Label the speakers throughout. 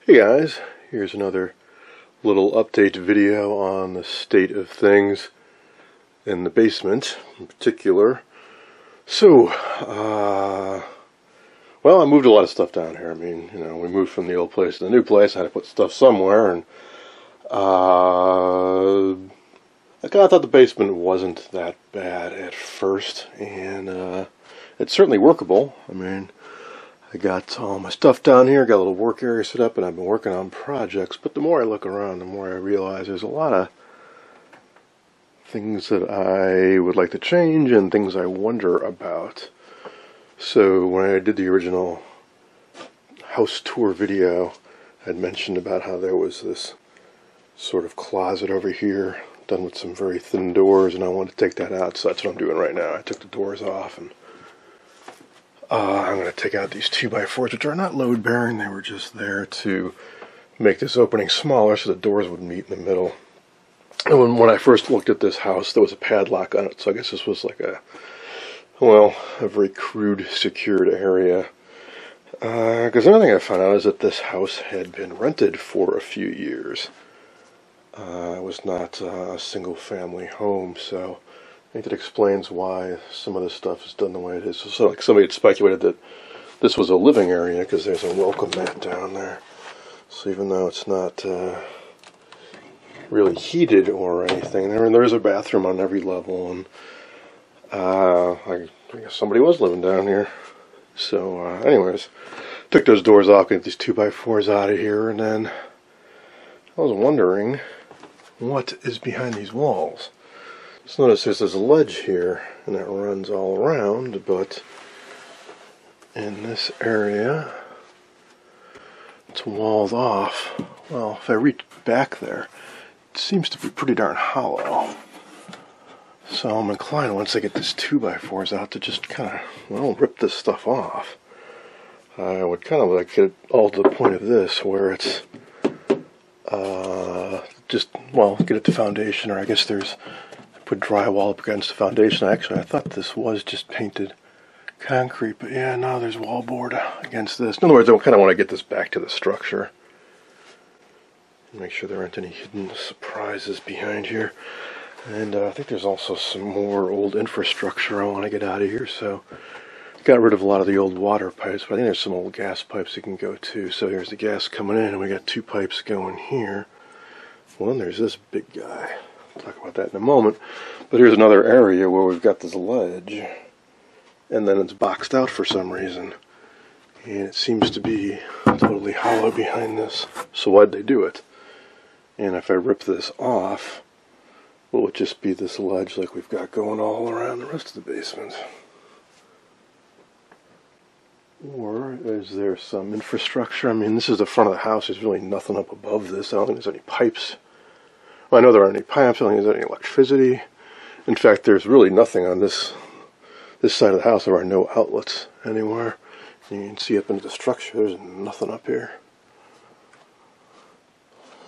Speaker 1: Hey guys, here's another little update video on the state of things in the basement in particular. So, well, I moved a lot of stuff down here. I mean, we moved from the old place to the new place. I had to put stuff somewhere, and I kind of thought the basement wasn't that bad at first, and it's certainly workable. I mean, I got all my stuff down here, got a little work area set up, and I've been working on projects. But the more I look around, the more I realize there's a lot of things that I would like to change and things I wonder about. So when I did the original house tour video, I'd mentioned about how there was this sort of closet over here done with some very thin doors, and I wanted to take that out. So that's what I'm doing right now. I took the doors off, and I'm going to take out these 2x4s, which are not load bearing. They were just there to make this opening smaller so the doors would meet in the middle. And when I first looked at this house, there was a padlock on it, so I guess this was like a very crude secured area. Because another thing I found out is that this house had been rented for a few years. It was not a single family home, so I think that explains why some of this stuff is done the way it is. So like somebody had speculated that this was a living area because there's a welcome mat down there. So even though it's not really heated or anything, there's a bathroom on every level, and I guess somebody was living down here. So anyways, took those doors off, get these 2x4s out of here, and then I was wondering what is behind these walls. Just notice there's a ledge here, and it runs all around, but in this area, it's walled off. Well, if I reach back there, it seems to be pretty darn hollow. So I'm inclined, once I get this 2x4s out, to just kind of, rip this stuff off. I would kind of like get it all to the point of this, where it's, get it to foundation, or I guess put drywall up against the foundation. Actually, I thought this was just painted concrete, but yeah, no, there's wallboard against this. In other words, I kind of want to get this back to the structure. Make sure there aren't any hidden surprises behind here. And I think there's also some more old infrastructure I want to get out of here, so got rid of a lot of the old water pipes, but I think there's some old gas pipes you can go to. So here's the gas coming in, and we got 2 pipes going here. Well, then there's this big guy. I'll talk about that in a moment. But here's another area where we've got this ledge, and then it's boxed out for some reason. And it seems to be totally hollow behind this. So why'd they do it? And if I rip this off, will it just be this ledge like we've got going all around the rest of the basement? Or is there some infrastructure? I mean, this is the front of the house. There's really nothing up above this. I don't think there's any pipes. Well, I know there aren't any pipes. I don't think there's any electricity. In fact, there's really nothing on this side of the house. There are no outlets anywhere. You can see up into the structure, there's nothing up here.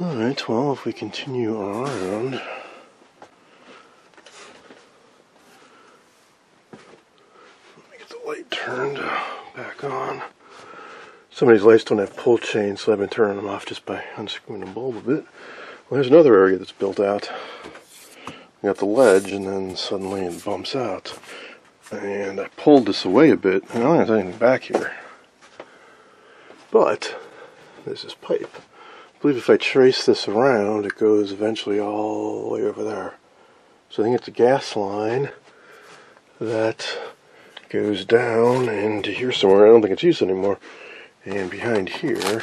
Speaker 1: Alright, well, if we continue around, let me get the light turned back on. Some of these lights don't have pull chains, so I've been turning them off just by unscrewing the bulb a bit. Well, there's another area that's built out. We got the ledge, and then suddenly it bumps out. And I pulled this away a bit, and I don't have anything back here. But there's this pipe. I believe if I trace this around, it goes eventually all the way over there. So I think it's a gas line that goes down into here somewhere. I don't think it's used anymore. And behind here,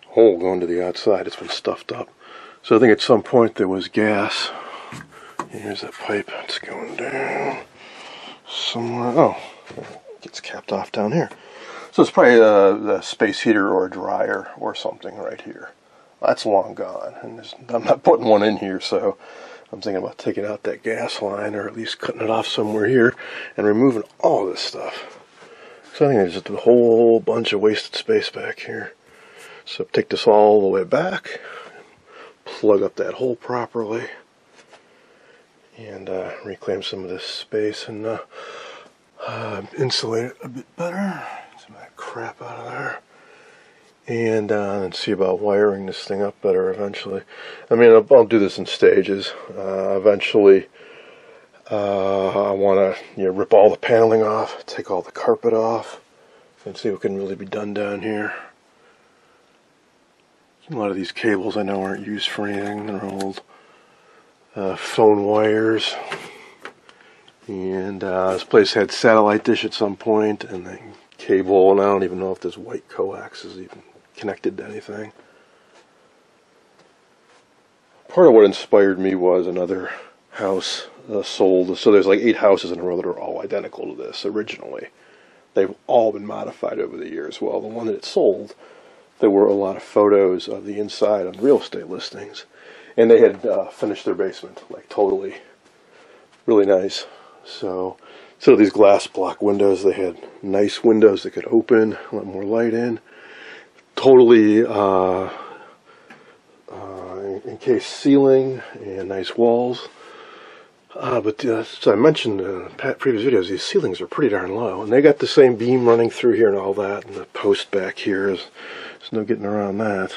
Speaker 1: hole going to the outside. It's been stuffed up. So I think at some point there was gas. Here's that pipe. It's going down somewhere. Oh, it gets capped off down here. So it's probably a space heater or a dryer or something right here. That's long gone, and I'm not putting one in here, so I'm thinking about taking out that gas line, or at least cutting it off somewhere here and removing all this stuff. So I think there's just a whole bunch of wasted space back here. So take this all the way back, plug up that hole properly, and reclaim some of this space and insulate it a bit better. Some of that crap out of there. and see about wiring this thing up better eventually. I mean, I'll do this in stages. Eventually, I want to rip all the paneling off, take all the carpet off, and see what can really be done down here. A lot of these cables I know aren't used for anything. They're old phone wires. And this place had satellite dish at some point, and then cable, and I don't even know if this white coax is even connected to anything. Part of what inspired me was another house sold. So there's like 8 houses in a row that are all identical to this originally. They've all been modified over the years. Well, the one that it sold, there were a lot of photos of the inside on real estate listings, and they had finished their basement, like totally, really nice. So instead of these glass block windows, they had nice windows that could open, let more light in. Totally encased ceiling and nice walls. But as I mentioned in previous videos, these ceilings are pretty darn low, and they got the same beam running through here and all that, and the post back here there's no getting around that.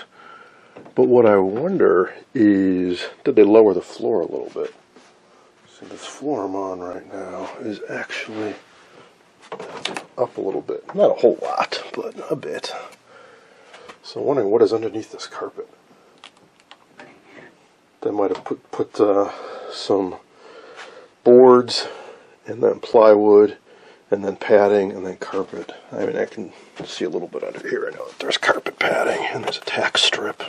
Speaker 1: But what I wonder is, did they lower the floor a little bit? See, this floor I'm on right now is actually up a little bit. Not a whole lot, but a bit. So I'm wondering what is underneath this carpet. They might have put some boards, and then plywood, and then padding, and then carpet. I mean, I can see a little bit under here. I know that there's carpet padding, and there's a tack strip.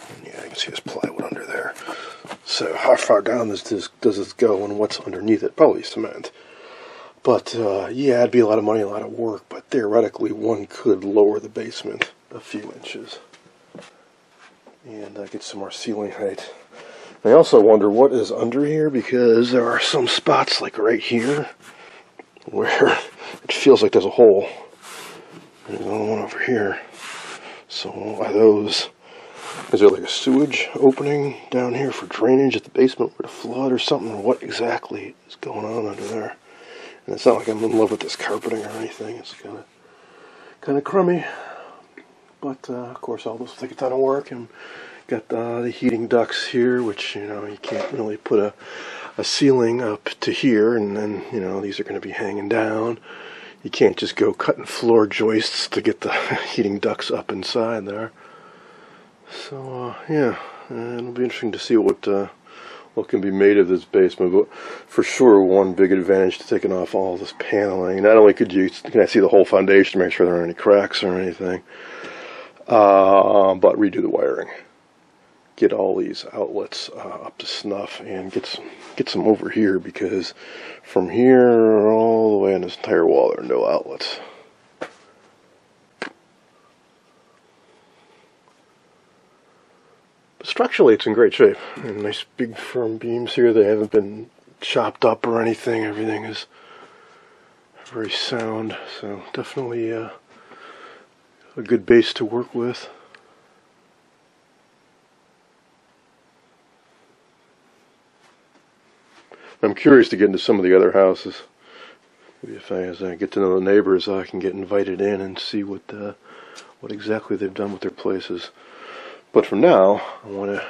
Speaker 1: And yeah, I can see there's plywood under there. So how far down does this go, and what's underneath it? Probably cement. But yeah, it'd be a lot of money, a lot of work, but theoretically one could lower the basement a few inches and get some more ceiling height. I also wonder what is under here, because there are some spots like right here where it feels like there's a hole. There's another one over here. So are those, is there like a sewage opening down here for drainage at the basement where the flood or something, or what exactly is going on under there? And it's not like I'm in love with this carpeting or anything. It's kind of crummy. But of course all those take a ton of work, and got the heating ducts here, which you can't really put a ceiling up to here, and then these are going to be hanging down. You can't just go cutting floor joists to get the heating ducts up inside there. So yeah, it'll be interesting to see what can be made of this basement. But for sure, one big advantage to taking off all this paneling. Not only can I see the whole foundation to make sure there aren't any cracks or anything, but redo the wiring. Get all these outlets up to snuff, and get some over here, because from here all the way on this entire wall there are no outlets. But structurally it's in great shape. And nice big firm beams here. They haven't been chopped up or anything. Everything is very sound. So definitely a good base to work with. I'm curious to get into some of the other houses. Maybe as I get to know the neighbors, I can get invited in and see what exactly they've done with their places. But for now, I want to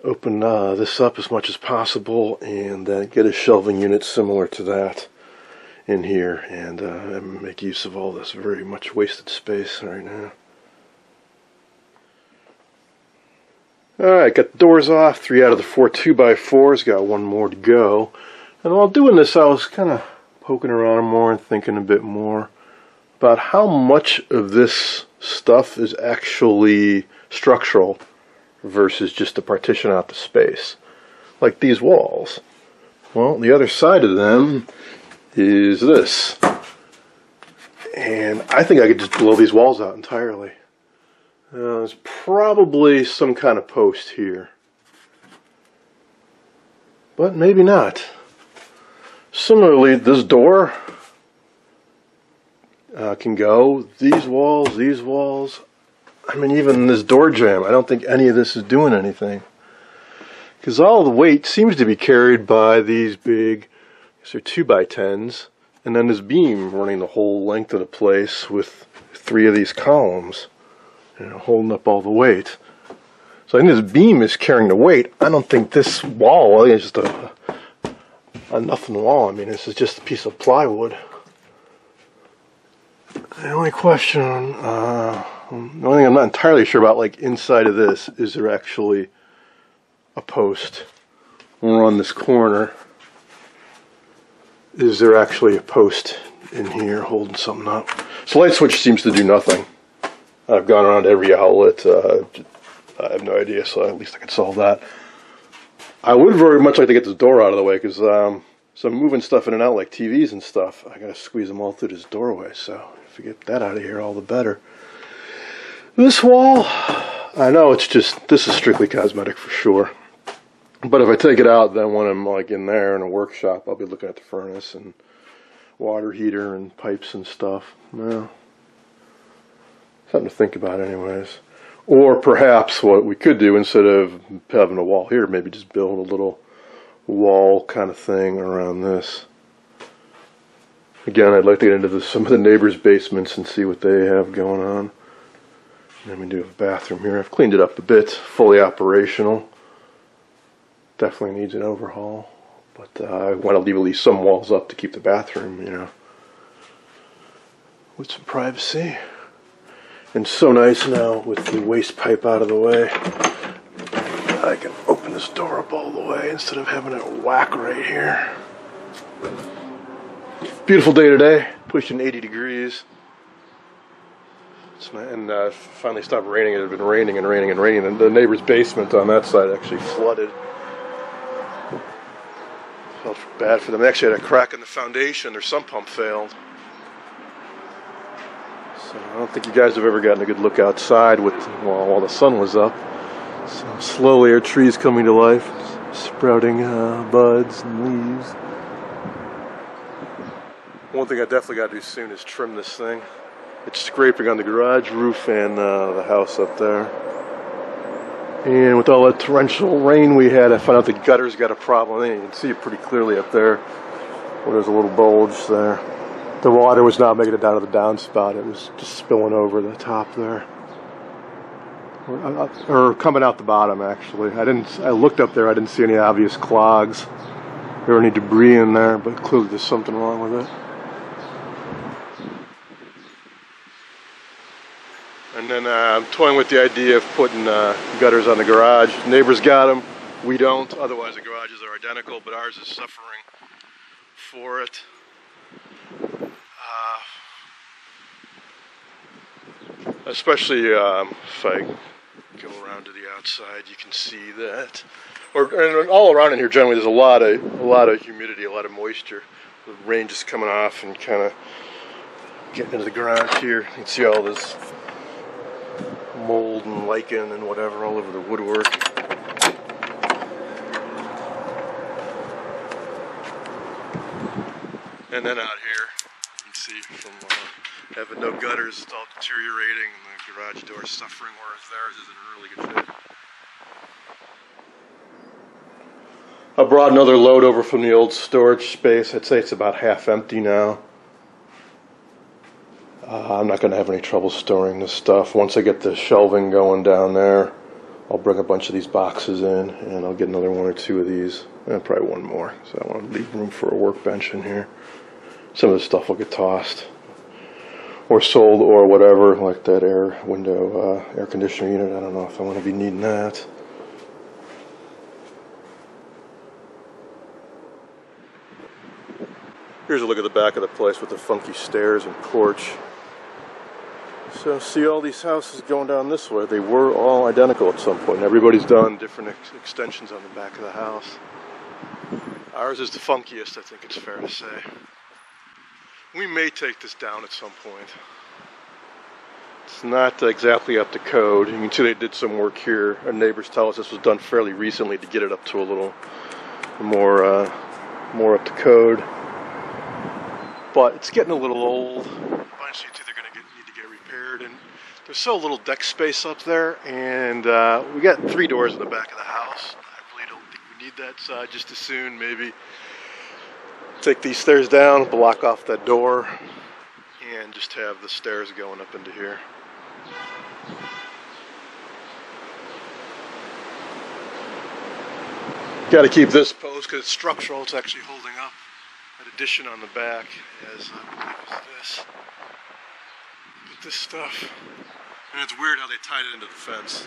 Speaker 1: open this up as much as possible, and get a shelving unit similar to that in here, and make use of all this very much wasted space right now. Alright, got the doors off. 3 out of the 4 2x4s. Got one more to go. And while doing this, I was kind of poking around more and thinking a bit more about how much of this stuff is actually structural versus just to partition out the space. Like these walls. Well, the other side of them is this. And I think I could just blow these walls out entirely. There's probably some kind of post here, but maybe not. Similarly, this door can go. These walls. I mean, even this door jamb, I don't think any of this is doing anything, because all the weight seems to be carried by these big, these are 2x10s, and then this beam running the whole length of the place with 3 of these columns, you know, holding up all the weight. So I think this beam is carrying the weight. I don't think this wall is just a nothing wall. I mean, this is just a piece of plywood. The only question, the only thing I'm not entirely sure about, like inside of this, is there actually a post? We're on this corner. Is there actually a post in here holding something up? So light switch seems to do nothing. I've gone around every outlet. I have no idea, so at least I could solve that. I would very much like to get this door out of the way, because so I'm moving stuff in and out like TVs and stuff. I gotta squeeze them all through this doorway, so if we get that out of here, all the better. This wall, I know it's just, this is strictly cosmetic for sure. But if I take it out, then when I'm like in there in a workshop, I'll be looking at the furnace and water heater and pipes and stuff. Well, something to think about anyways. Or perhaps what we could do, instead of having a wall here, maybe just build a little wall kind of thing around this. Again, I'd like to get into some of the neighbors' basements and see what they have going on. And then we do have a bathroom here. I've cleaned it up a bit, fully operational. Definitely needs an overhaul. But I want to leave at least some walls up to keep the bathroom, you know, with some privacy. And so nice now with the waste pipe out of the way, I can open this door up all the way instead of having it whack right here. Beautiful day today, pushing 80 degrees. And finally stopped raining. It had been raining and raining and raining. And the neighbor's basement on that side actually flooded. Felt bad for them. They actually had a crack in the foundation. Their sump pump failed. So I don't think you guys have ever gotten a good look outside with while the sun was up. So slowly our trees coming to life, sprouting buds and leaves. One thing I definitely got to do soon is trim this thing. It's scraping on the garage roof and the house up there. And with all that torrential rain we had, I found out the gutter's got a problem. You can see it pretty clearly up there where there's a little bulge there. The water was not making it down to the downspout. It was just spilling over the top there. Or coming out the bottom, actually. I looked up there, I didn't see any obvious clogs or any debris in there, but clearly there's something wrong with it. And then I'm toying with the idea of putting gutters on the garage. Neighbors got them, we don't. Otherwise the garages are identical, but ours is suffering for it. Especially if I go around to the outside, you can see that. And all around in here, generally, there's a lot of humidity, a lot of moisture. The rain just coming off and kind of getting into the garage here. You can see all this mold and lichen and whatever all over the woodwork. And then out here, you can see from having no gutters, it's all deteriorating, and the garage door is suffering, whereas theirs is in really good shape. I brought another load over from the old storage space. I'd say it's about half empty now. I'm not going to have any trouble storing this stuff. Once I get the shelving going down there, I'll bring a bunch of these boxes in, and I'll get another 1 or 2 of these, and probably 1 more. So I want to leave room for a workbench in here. Some of the stuff will get tossed or sold or whatever, like that air conditioner unit. I don't know if I want to be needing that. Here's a look at the back of the place with the funky stairs and porch. So see all these houses going down this way, they were all identical at some point. Everybody's done different extensions on the back of the house. Ours is the funkiest, I think it's fair to say. We may take this down at some point. It's not exactly up to code. You can see they did some work here. Our neighbors tell us this was done fairly recently to get it up to a little more up to code. But it's getting a little old. Eventually they're going to need to get repaired. And there's so little deck space up there. And we got 3 doors in the back of the house. I really don't think we need that side just as soon. Maybe take these stairs down, block off that door, and just have the stairs going up into here. Got to keep this post because it's structural. It's actually holding up that addition on the back, as I believe is this. But this stuff, and it's weird how they tied it into the fence.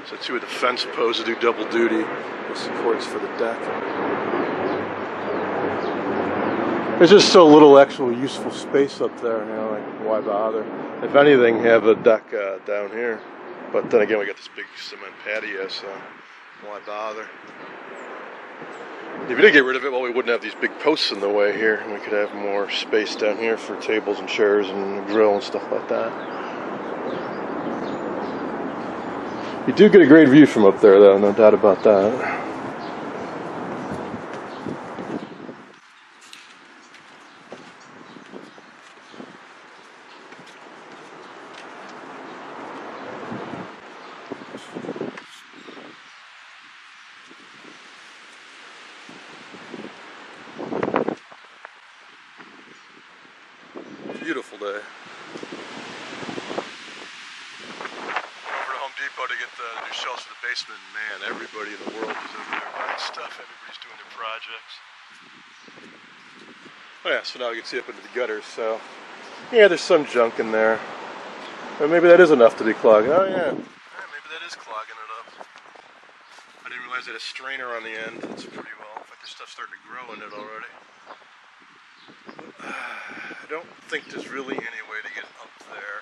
Speaker 1: So two of the fence posts do double duty as supports for the deck. There's just so little actual useful space up there, you know, like why bother? If anything, have a deck down here. But then again, we got this big cement patio, so why bother? If we did get rid of it, well, we wouldn't have these big posts in the way here, and we could have more space down here for tables and chairs and a grill and stuff like that. You do get a great view from up there, though, no doubt about that. Beautiful day. Over to Home Depot to get the new shelves for the basement. Man, everybody in the world is over there buying stuff. Everybody's doing their projects. Oh yeah, so now we can see up into the gutters. So yeah, there's some junk in there. Or maybe that is enough to declog. Oh yeah, maybe that is clogging it up. I didn't realize it had a strainer on the end. It's pretty well. In fact, there's stuff starting to grow in it already. I don't think there's really any way to get up there.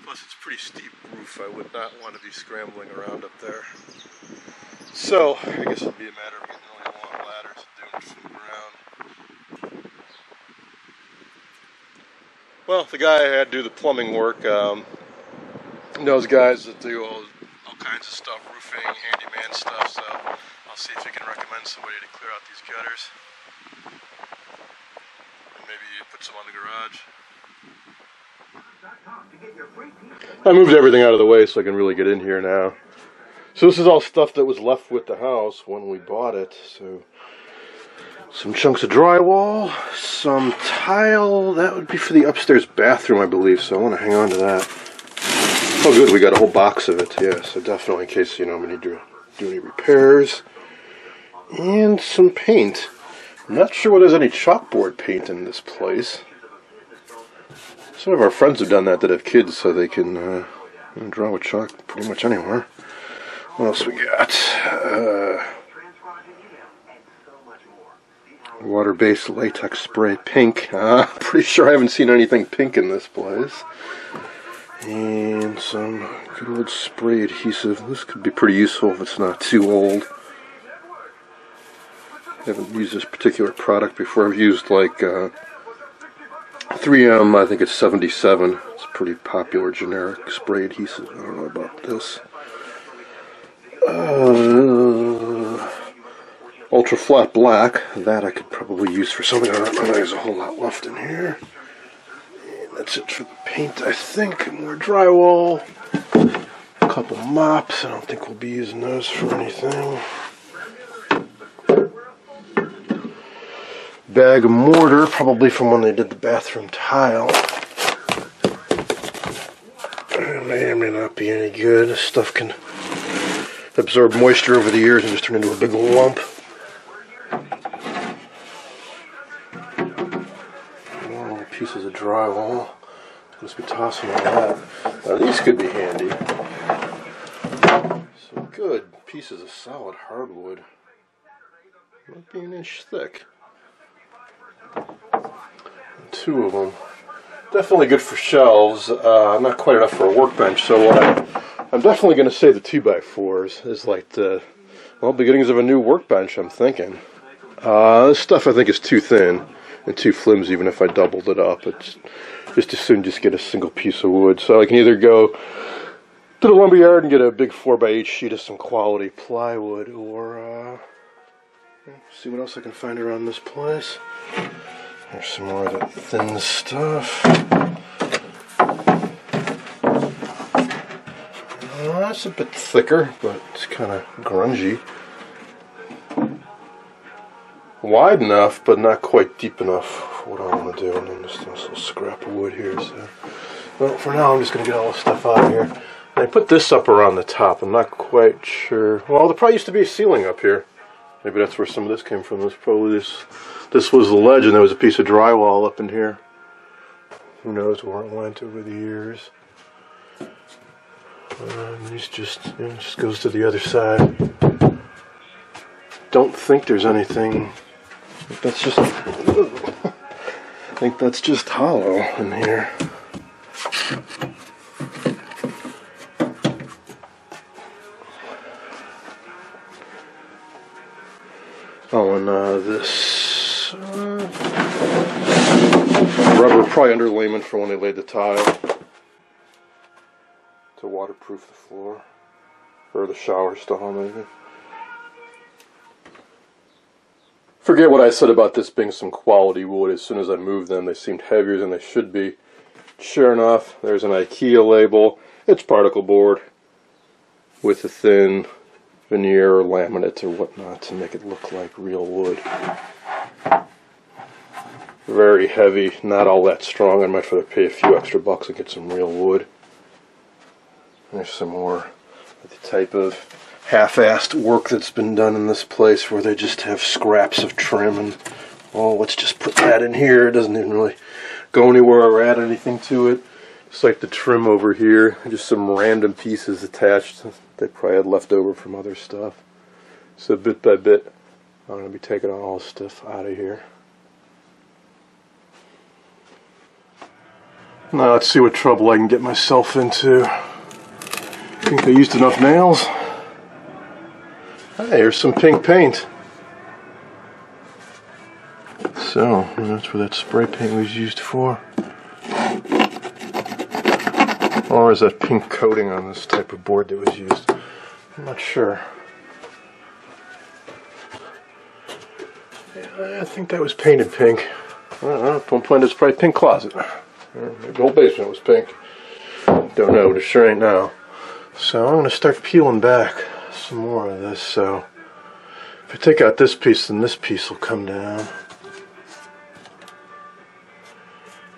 Speaker 1: Plus, it's a pretty steep roof. I would not want to be scrambling around up there. So, I guess it'd be a matter of getting really long ladders and doing it from the ground. Well, the guy I had to do the plumbing work knows guys that do all kinds of stuff, roofing, handyman stuff, so I'll see if he can recommend somebody to clear out these gutters. Maybe put some on the garage. I moved everything out of the way so I can really get in here now. So this is all stuff that was left with the house when we bought it. So some chunks of drywall, some tile. That would be for the upstairs bathroom, I believe. So I want to hang on to that. Oh, good. We got a whole box of it. Yeah, so definitely in case, you know, we need to do any repairs. And some paint. I'm not sure whether there's any chalkboard paint in this place. Some of our friends have done that have kids, so they can draw with chalk pretty much anywhere. What else we got? Water-based latex spray, pink. Pretty sure I haven't seen anything pink in this place. And some good old spray adhesive. This could be pretty useful if it's not too old. I haven't used this particular product before. I've used like 3M, I think it's 77. It's a pretty popular generic spray adhesive. I don't know about this. Ultra flat black. That I could probably use for something. I don't know, there's a whole lot left in here. And that's it for the paint, I think. More drywall. A couple mops. I don't think we'll be using those for anything. Bag of mortar, probably from when they did the bathroom tile. It may or may not be any good. This stuff can absorb moisture over the years and just turn into a big lump. More pieces of drywall. Must be tossing all that. Now these could be handy. Some good pieces of solid hardwood. Might be an inch thick. Two of them. Definitely good for shelves. Not quite enough for a workbench. So what I'm definitely going to say the 2x4s is like the beginnings of a new workbench. I'm thinking. This stuff I think is too thin and too flimsy. Even if I doubled it up, it's just as soon just get a single piece of wood. So I can either go to the lumberyard and get a big 4x8 sheet of some quality plywood, or see what else I can find around this place. There's some more of that thin stuff. That's a bit thicker, but it's kind of grungy. wide enough, but not quite deep enough for what I want to do. And then this little scrap of wood here. So, well, for now, I'm just going to get all this stuff out of here. And I put this up around the top. I'm not quite sure. Well, there probably used to be a ceiling up here. Maybe that's where some of this came from. This probably this was the ledge, and there was a piece of drywall up in here. Who knows where it went over the years. These just goes to the other side. Don't think there's anything. That's just. I think that's just hollow in here. Oh, and this rubber probably underlayment for when they laid the tile to waterproof the floor or the shower stall, maybe. Forget what I said about this being some quality wood. As soon as I moved them, they seemed heavier than they should be. Sure enough, there's an IKEA label. It's particle board with a thin veneer or laminate or whatnot to make it look like real wood. Very heavy, not all that strong. I might rather pay a few extra bucks and get some real wood. There's some more of the type of half-assed work that's been done in this place where they just have scraps of trim and, oh, let's just put that in here. It doesn't even really go anywhere or add anything to it. Just like the trim over here, just some random pieces attached. They probably had left over from other stuff. So bit by bit, I'm going to be taking all this stuff out of here. Now let's see what trouble I can get myself into. I think I used enough nails. Hey, here's some pink paint. So, that's what that spray paint was used for. Or is that pink coating on this type of board that was used? I'm not sure. Yeah, I think that was painted pink. I don't know, at one point it's probably pink closet. The whole basement was pink. Don't know, but it sure ain't now. So I'm going to start peeling back some more of this. So if I take out this piece, then this piece will come down.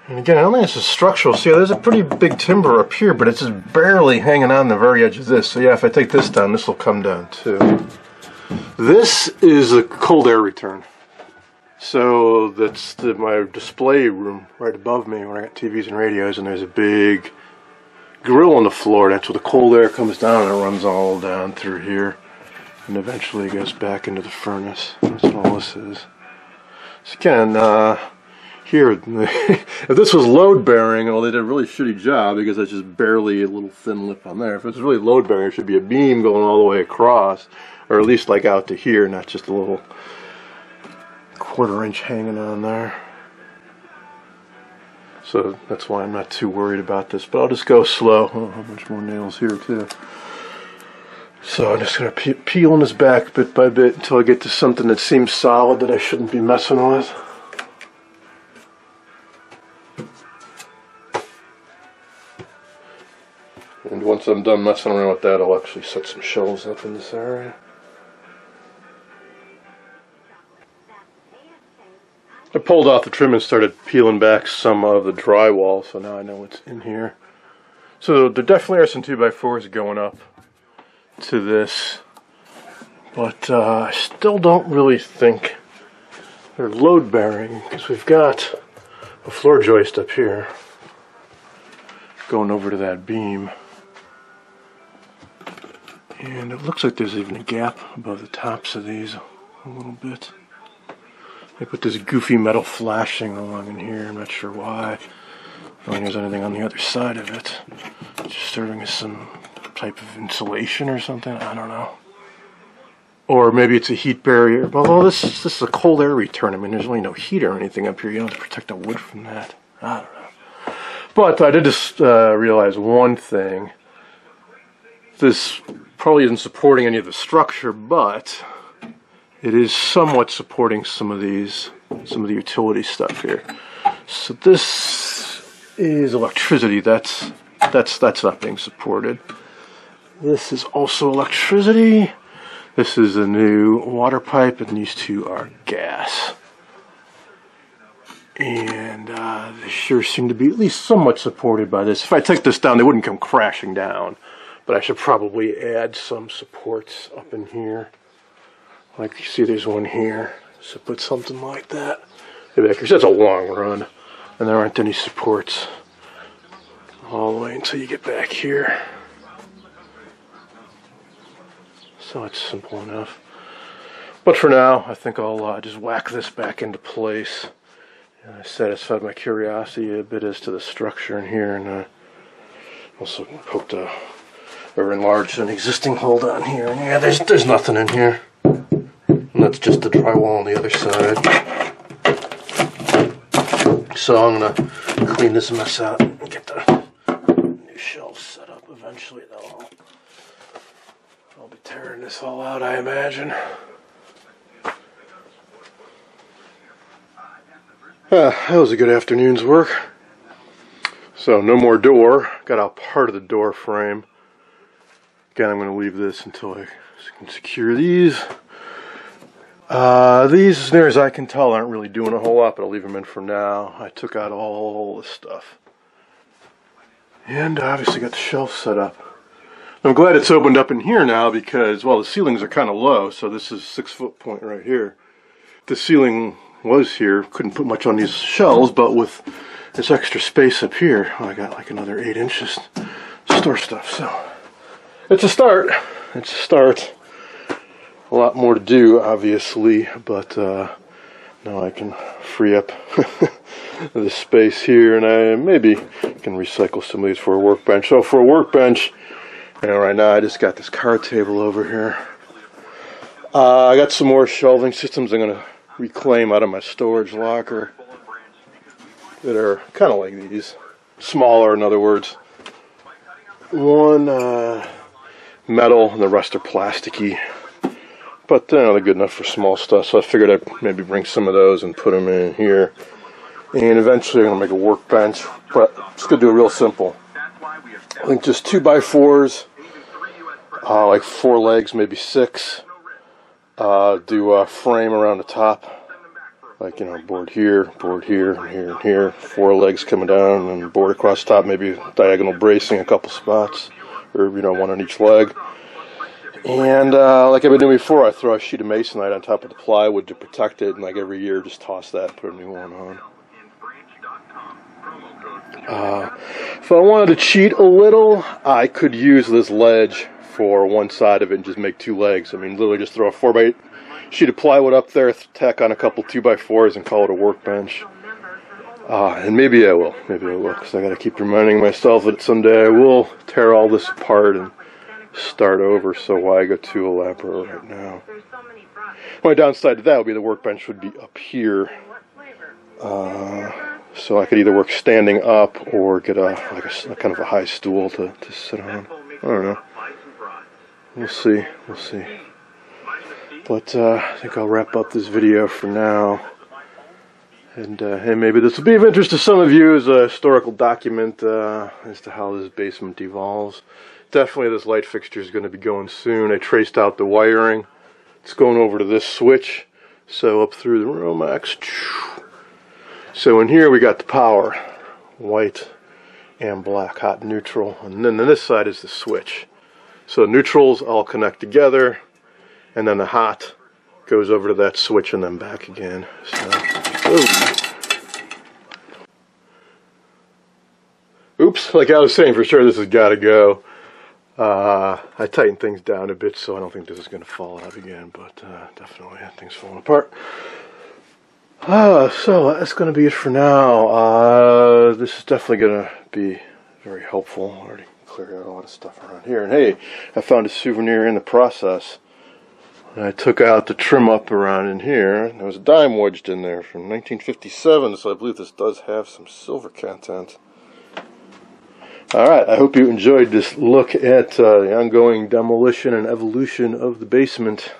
Speaker 1: And again, I don't think this is structural. See, there's a pretty big timber up here, but it's just barely hanging on the very edge of this. So yeah, if I take this down, this will come down too. This is a cold air return. So that's my display room right above me where I got TVs and radios, and there's a big grill on the floor. That's where the cold air comes down and it runs all down through here. And eventually it goes back into the furnace. That's what all this is. So again, here, if this was load bearing, well, they did a really shitty job because that's just barely a little thin lip on there. If it's really load bearing, it should be a beam going all the way across, or at least like out to here, not just a little 1/4 inch hanging on there. So that's why I'm not too worried about this, but I'll just go slow. Oh, a whole bunch more nails here too. So I'm just going to peeling this back bit by bit until I get to something that seems solid that I shouldn't be messing with. And once I'm done messing around with that, I'll actually set some shelves up in this area. I pulled off the trim and started peeling back some of the drywall, so now I know what's in here. So there definitely are some 2x4s going up to this, but I still don't really think they're load bearing because we've got a floor joist up here going over to that beam. And it looks like there's even a gap above the tops of these a little bit. They put this goofy metal flashing along in here. I'm not sure why. I don't think there's anything on the other side of it. Just serving as some type of insulation or something. I don't know. Or maybe it's a heat barrier. Although this is a cold air return. I mean, there's really no heat or anything up here. You don't have to protect the wood from that. I don't know. But I did just realize one thing. This probably isn't supporting any of the structure, but it is somewhat supporting some of the utility stuff here. So this is electricity. That's not being supported. This is also electricity. This is a new water pipe, and these two are gas. And they sure seem to be at least somewhat supported by this. If I take this down, they wouldn't come crashing down. But I should probably add some supports up in here. Like you see, there's one here. So put something like that. Maybe because that's a long run. And there aren't any supports all the way until you get back here. So it's simple enough. But for now, I think I'll just whack this back into place. And I satisfied my curiosity a bit as to the structure in here, and also hope to enlarge an existing hole down here. And yeah, there's nothing in here. And that's just the drywall on the other side. So I'm gonna clean this mess out and get the new shelves set up eventually, though. I'll be tearing this all out, I imagine. That was a good afternoon's work. So no more door. Got out part of the door frame. Again, I'm going to leave this until I can secure these. These, as near as I can tell, aren't really doing a whole lot, but I'll leave them in for now. I took out all this stuff. And obviously got the shelf set up. I'm glad it's opened up in here now because, well, the ceilings are kind of low, so this is 6-foot point right here. The ceiling was here, couldn't put much on these shelves, but with this extra space up here, well, I got like another 8 inches to store stuff, so it's a start. It's a start. A lot more to do, obviously, but now I can free up the space here, and I maybe can recycle some of these for a workbench. So for a workbench, you know, right now I just got this card table over here. I got some more shelving systems I'm going to reclaim out of my storage locker that are kind of like these. Smaller, in other words. One metal and the rest are plasticky. But they're good enough for small stuff, so I figured I'd maybe bring some of those and put them in here. And eventually I'm going to make a workbench, but I'm just going to do it real simple. I think just 2x4s, like 4 legs, maybe 6. Do a frame around the top, like, you know, board here, and here, and here. 4 legs coming down, and board across the top, maybe diagonal bracing a couple spots, or, you know, one on each leg. And like I've been doing before, I throw a sheet of masonite on top of the plywood to protect it, and like every year just toss that and put a new one on. If I wanted to cheat a little, I could use this ledge for one side of it and just make 2 legs. I mean, literally just throw a 4x8 sheet of plywood up there, tack on a couple 2x4s, and call it a workbench. And maybe I will, because I got to keep reminding myself that someday I will tear all this apart and start over, so why go too elaborate right now? My downside to that would be the workbench would be up here, so I could either work standing up or get a kind of a high stool to sit on. I don't know. We'll see. But I think I'll wrap up this video for now. And maybe this will be of interest to some of you as a historical document as to how this basement evolves. Definitely this light fixture is going to be going soon. I traced out the wiring. It's going over to this switch. So up through the Romex. So in here we got the power. White and black, hot and neutral. And then on this side is the switch. So neutrals all connect together. And then the hot goes over to that switch and then back again. Oops, like I was saying, for sure this has got to go. I tightened things down a bit, so I don't think this is going to fall out again, but definitely things falling apart. So that's going to be it for now. This is definitely going to be very helpful. I already cleared out a lot of stuff around here. And hey, I found a souvenir in the process. I took out the trim up around in here. There was a dime wedged in there from 1957, so I believe this does have some silver content. Alright, I hope you enjoyed this look at the ongoing demolition and evolution of the basement.